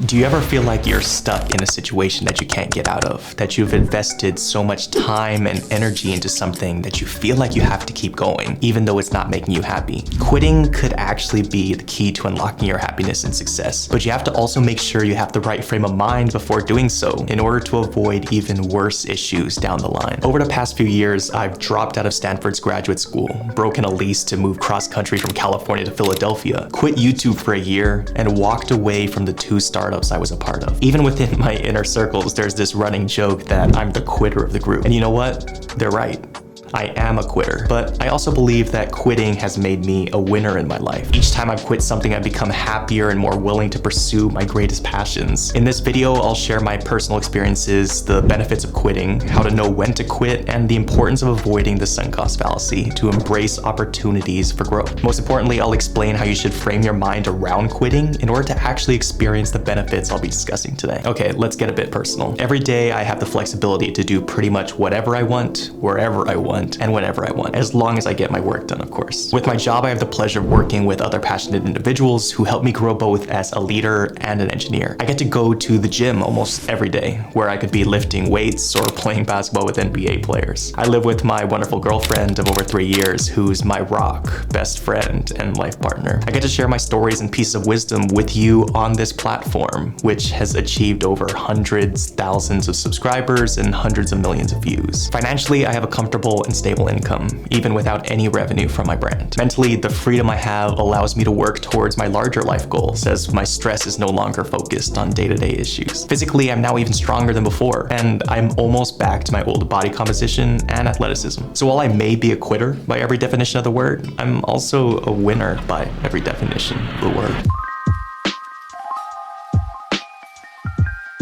Do you ever feel like you're stuck in a situation that you can't get out of? That you've invested so much time and energy into something that you feel like you have to keep going, even though it's not making you happy? Quitting could actually be the key to unlocking your happiness and success, but you have to also make sure you have the right frame of mind before doing so in order to avoid even worse issues down the line. Over the past few years, I've dropped out of Stanford's graduate school, broken a lease to move cross-country from California to Philadelphia, quit YouTube for a year, and walked away from the 2 startups I was a part of. Even within my inner circles, there's this running joke that I'm the quitter of the group. And you know what? They're right. I am a quitter, but I also believe that quitting has made me a winner in my life. Each time I've quit something, I've become happier and more willing to pursue my greatest passions. In this video, I'll share my personal experiences, the benefits of quitting, how to know when to quit, and the importance of avoiding the sunk cost fallacy to embrace opportunities for growth. Most importantly, I'll explain how you should frame your mind around quitting in order to actually experience the benefits I'll be discussing today. Okay, let's get a bit personal. Every day, I have the flexibility to do pretty much whatever I want, wherever I want, and whenever I want, as long as I get my work done, of course. With my job, I have the pleasure of working with other passionate individuals who help me grow both as a leader and an engineer. I get to go to the gym almost every day, where I could be lifting weights or playing basketball with NBA players. I live with my wonderful girlfriend of over 3 years, who's my rock, best friend, and life partner. I get to share my stories and pieces of wisdom with you on this platform, which has achieved over hundreds, thousands of subscribers and hundreds of millions of views. Financially, I have a comfortable and stable income, even without any revenue from my brand. Mentally, the freedom I have allows me to work towards my larger life goals, as my stress is no longer focused on day-to-day issues. Physically, I'm now even stronger than before, and I'm almost back to my old body composition and athleticism. So while I may be a quitter by every definition of the word, I'm also a winner by every definition of the word.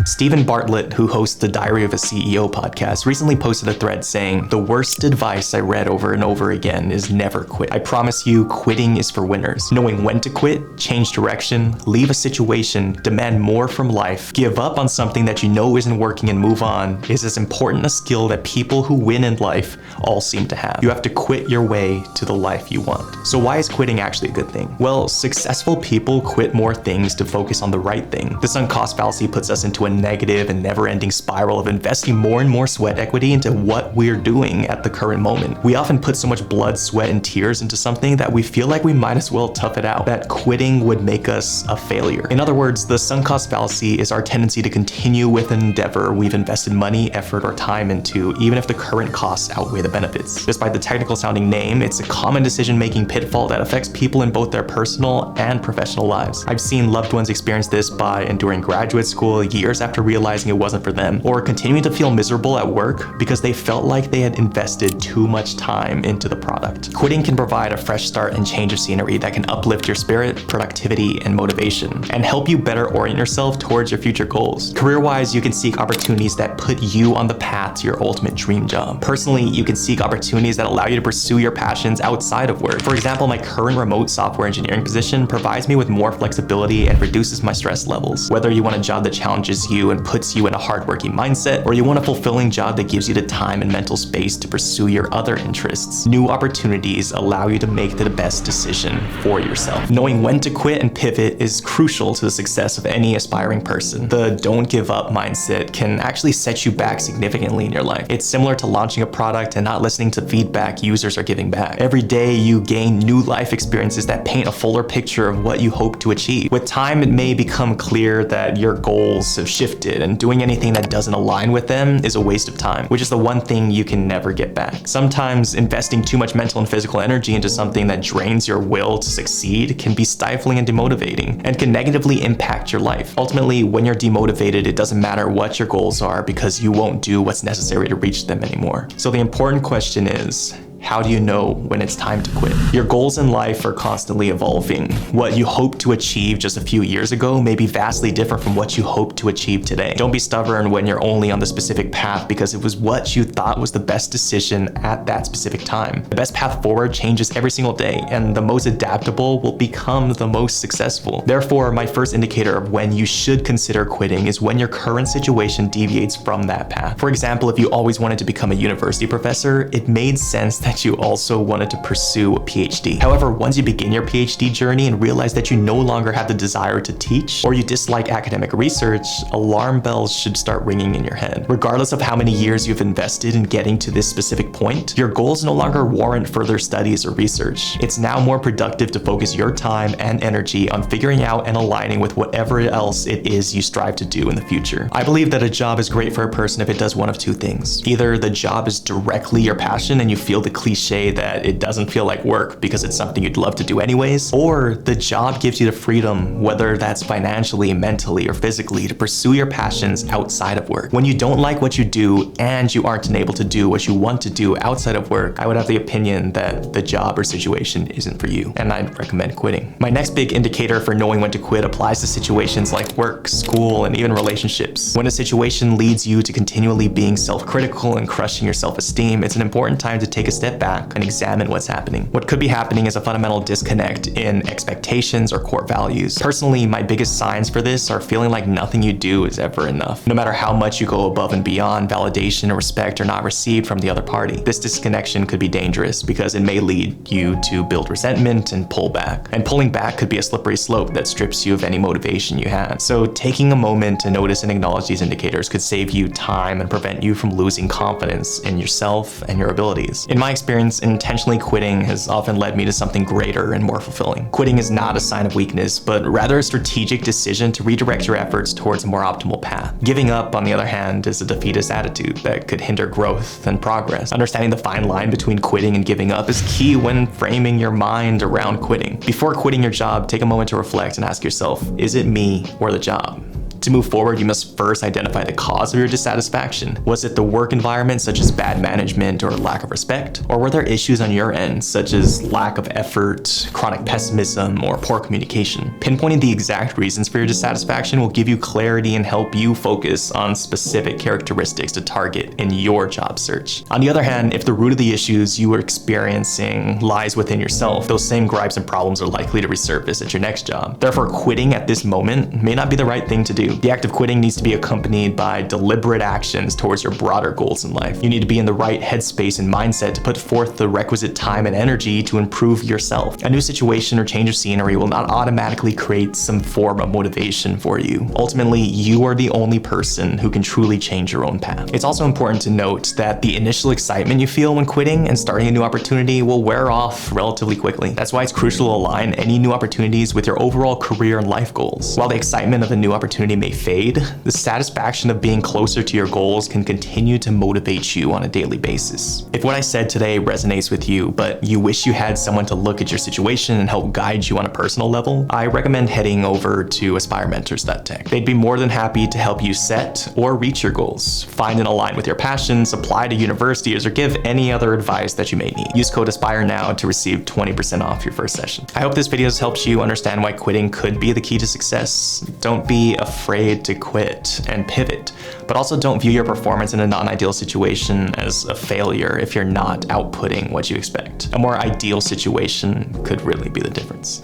Stephen Bartlett, who hosts the Diary of a CEO podcast, recently posted a thread saying, "The worst advice I read over and over again is never quit. I promise you, quitting is for winners. Knowing when to quit, change direction, leave a situation, demand more from life, give up on something that you know isn't working and move on is as important a skill that people who win in life all seem to have. You have to quit your way to the life you want." So why is quitting actually a good thing? Well, successful people quit more things to focus on the right thing. The sunk cost fallacy puts us into a negative and never-ending spiral of investing more and more sweat equity into what we're doing at the current moment. We often put so much blood, sweat, and tears into something that we feel like we might as well tough it out, that quitting would make us a failure. In other words, the sunk cost fallacy is our tendency to continue with an endeavor we've invested money, effort, or time into, even if the current costs outweigh the benefits. Despite the technical sounding name, it's a common decision-making pitfall that affects people in both their personal and professional lives. I've seen loved ones experience this by enduring graduate school years after realizing it wasn't for them, or continuing to feel miserable at work because they felt like they had invested too much time into the product. Quitting can provide a fresh start and change of scenery that can uplift your spirit, productivity, and motivation, and help you better orient yourself towards your future goals. Career-wise, you can seek opportunities that put you on the path to your ultimate dream job. Personally, you can seek opportunities that allow you to pursue your passions outside of work. For example, my current remote software engineering position provides me with more flexibility and reduces my stress levels. Whether you want a job that challenges you and puts you in a hardworking mindset, or you want a fulfilling job that gives you the time and mental space to pursue your other interests, new opportunities allow you to make the best decision for yourself. Knowing when to quit and pivot is crucial to the success of any aspiring person. The don't give up mindset can actually set you back significantly in your life. It's similar to launching a product and not listening to feedback users are giving back. Every day you gain new life experiences that paint a fuller picture of what you hope to achieve. With time, it may become clear that your goals have shifted, and doing anything that doesn't align with them is a waste of time, which is the one thing you can never get back. Sometimes investing too much mental and physical energy into something that drains your will to succeed can be stifling and demotivating, and can negatively impact your life. Ultimately, when you're demotivated, it doesn't matter what your goals are because you won't do what's necessary to reach them anymore. So the important question is, how do you know when it's time to quit? Your goals in life are constantly evolving. What you hoped to achieve just a few years ago may be vastly different from what you hope to achieve today. Don't be stubborn when you're only on the specific path because it was what you thought was the best decision at that specific time. The best path forward changes every single day, and the most adaptable will become the most successful. Therefore, my first indicator of when you should consider quitting is when your current situation deviates from that path. For example, if you always wanted to become a university professor, it made sense that that you also wanted to pursue a PhD. However, once you begin your PhD journey and realize that you no longer have the desire to teach, or you dislike academic research, alarm bells should start ringing in your head. Regardless of how many years you've invested in getting to this specific point, your goals no longer warrant further studies or research. It's now more productive to focus your time and energy on figuring out and aligning with whatever else it is you strive to do in the future. I believe that a job is great for a person if it does one of two things. Either the job is directly your passion and you feel the cliche that it doesn't feel like work because it's something you'd love to do anyways, or the job gives you the freedom, whether that's financially, mentally, or physically, to pursue your passions outside of work. When you don't like what you do and you aren't able to do what you want to do outside of work, I would have the opinion that the job or situation isn't for you, and I'd recommend quitting. My next big indicator for knowing when to quit applies to situations like work, school, and even relationships. When a situation leads you to continually being self-critical and crushing your self-esteem, it's an important time to take a step back and examine what's happening. What could be happening is a fundamental disconnect in expectations or core values. Personally, my biggest signs for this are feeling like nothing you do is ever enough. No matter how much you go above and beyond, validation and respect are not received from the other party. This disconnection could be dangerous because it may lead you to build resentment and pull back. And pulling back could be a slippery slope that strips you of any motivation you have. So taking a moment to notice and acknowledge these indicators could save you time and prevent you from losing confidence in yourself and your abilities. In my experience, intentionally quitting has often led me to something greater and more fulfilling. Quitting is not a sign of weakness, but rather a strategic decision to redirect your efforts towards a more optimal path. Giving up, on the other hand, is a defeatist attitude that could hinder growth and progress. Understanding the fine line between quitting and giving up is key when framing your mind around quitting. Before quitting your job, take a moment to reflect and ask yourself, is it me or the job? To move forward, you must first identify the cause of your dissatisfaction. Was it the work environment, such as bad management or lack of respect? Or were there issues on your end, such as lack of effort, chronic pessimism, or poor communication? Pinpointing the exact reasons for your dissatisfaction will give you clarity and help you focus on specific characteristics to target in your job search. On the other hand, if the root of the issues you are experiencing lies within yourself, those same gripes and problems are likely to resurface at your next job. Therefore, quitting at this moment may not be the right thing to do. The act of quitting needs to be accompanied by deliberate actions towards your broader goals in life. You need to be in the right headspace and mindset to put forth the requisite time and energy to improve yourself. A new situation or change of scenery will not automatically create some form of motivation for you. Ultimately, you are the only person who can truly change your own path. It's also important to note that the initial excitement you feel when quitting and starting a new opportunity will wear off relatively quickly. That's why it's crucial to align any new opportunities with your overall career and life goals. While the excitement of a new opportunity may fade, the satisfaction of being closer to your goals can continue to motivate you on a daily basis. If what I said today resonates with you, but you wish you had someone to look at your situation and help guide you on a personal level, I recommend heading over to aspirementors.tech. They'd be more than happy to help you set or reach your goals, find and align with your passions, apply to universities, or give any other advice that you may need. Use code ASPIRE now to receive 20% off your first session. I hope this video has helped you understand why quitting could be the key to success. Don't be afraid to quit and pivot, but also don't view your performance in a non-ideal situation as a failure if you're not outputting what you expect. A more ideal situation could really be the difference.